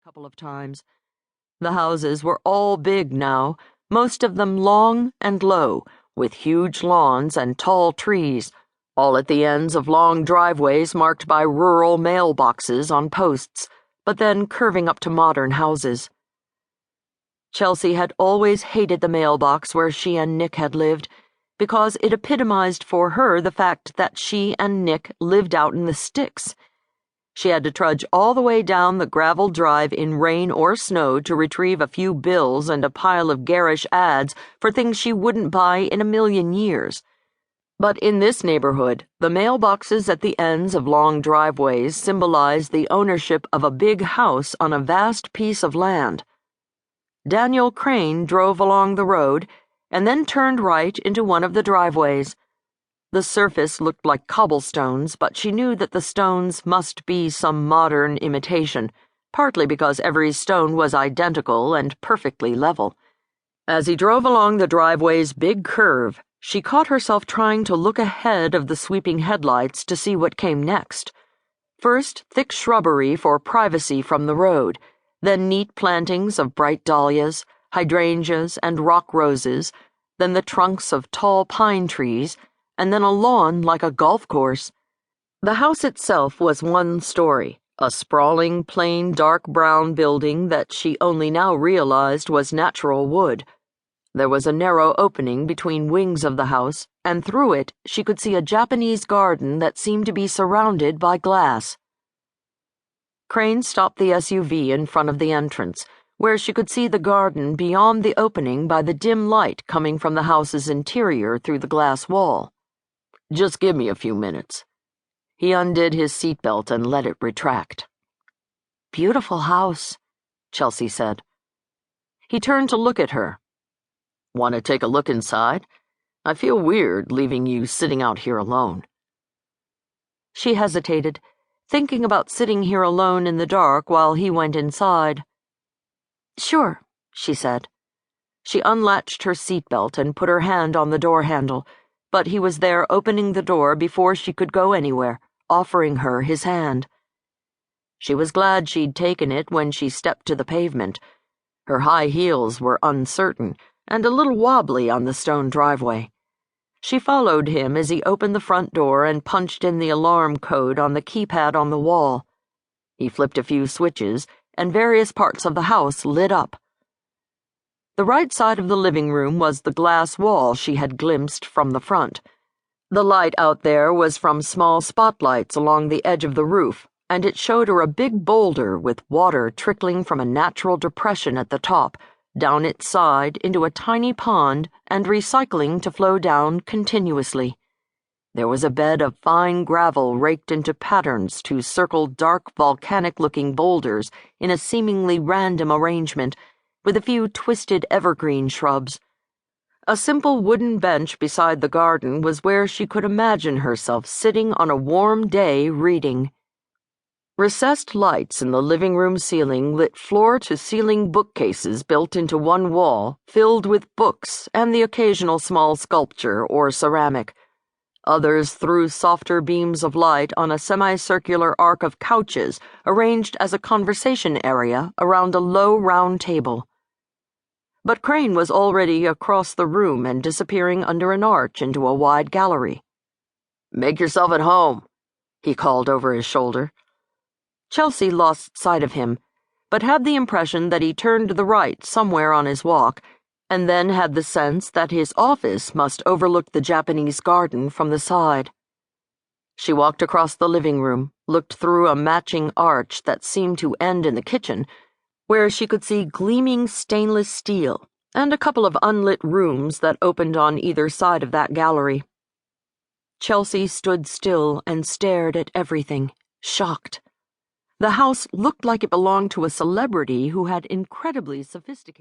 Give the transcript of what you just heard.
couple of times. The houses were all big now, most of them long and low, with huge lawns and tall trees, all at the ends of long driveways marked by rural mailboxes on posts, but then curving up to modern houses. Chelsea had always hated the mailbox where she and Nick had lived, because it epitomized for her the fact that she and Nick lived out in the sticks. She had to trudge all the way down the gravel drive in rain or snow to retrieve a few bills and a pile of garish ads for things she wouldn't buy in a million years. But in this neighborhood, the mailboxes at the ends of long driveways symbolized the ownership of a big house on a vast piece of land. Daniel Crane drove along the road and then turned right into one of the driveways. The surface looked like cobblestones, but she knew that the stones must be some modern imitation, partly because every stone was identical and perfectly level. As he drove along the driveway's big curve, she caught herself trying to look ahead of the sweeping headlights to see what came next. First, thick shrubbery for privacy from the road, then neat plantings of bright dahlias, hydrangeas, and rock roses, then the trunks of tall pine trees, and then a lawn like a golf course. The house itself was one story, a sprawling, plain, dark brown building that she only now realized was natural wood. There was a narrow opening between wings of the house, and through it she could see a Japanese garden that seemed to be surrounded by glass. Crane stopped the SUV in front of the entrance, where she could see the garden beyond the opening by the dim light coming from the house's interior through the glass wall. "Just give me a few minutes." He undid his seatbelt and let it retract. "Beautiful house," Chelsea said. He turned to look at her. "Want to take a look inside? I feel weird leaving you sitting out here alone." She hesitated, thinking about sitting here alone in the dark while he went inside. "Sure," she said. She unlatched her seatbelt and put her hand on the door handle, but he was there opening the door before she could go anywhere, offering her his hand. She was glad she'd taken it when she stepped to the pavement. Her high heels were uncertain and a little wobbly on the stone driveway. She followed him as he opened the front door and punched in the alarm code on the keypad on the wall. He flipped a few switches, and various parts of the house lit up. The right side of the living room was the glass wall she had glimpsed from the front. The light out there was from small spotlights along the edge of the roof, and it showed her a big boulder with water trickling from a natural depression at the top, down its side into a tiny pond, and recycling to flow down continuously. There was a bed of fine gravel raked into patterns to circle dark volcanic-looking boulders in a seemingly random arrangement, with a few twisted evergreen shrubs. A simple wooden bench beside the garden was where she could imagine herself sitting on a warm day reading. Recessed lights in the living room ceiling lit floor-to-ceiling bookcases built into one wall, filled with books and the occasional small sculpture or ceramic. Others threw softer beams of light on a semicircular arc of couches arranged as a conversation area around a low round table. But Crane was already across the room and disappearing under an arch into a wide gallery. "Make yourself at home," he called over his shoulder. Chelsea lost sight of him, but had the impression that he turned to the right somewhere on his walk, and then had the sense that his office must overlook the Japanese garden from the side. She walked across the living room, looked through a matching arch that seemed to end in the kitchen, where she could see gleaming stainless steel, and a couple of unlit rooms that opened on either side of that gallery. Chelsea stood still and stared at everything, shocked. The house looked like it belonged to a celebrity who had incredibly sophisticated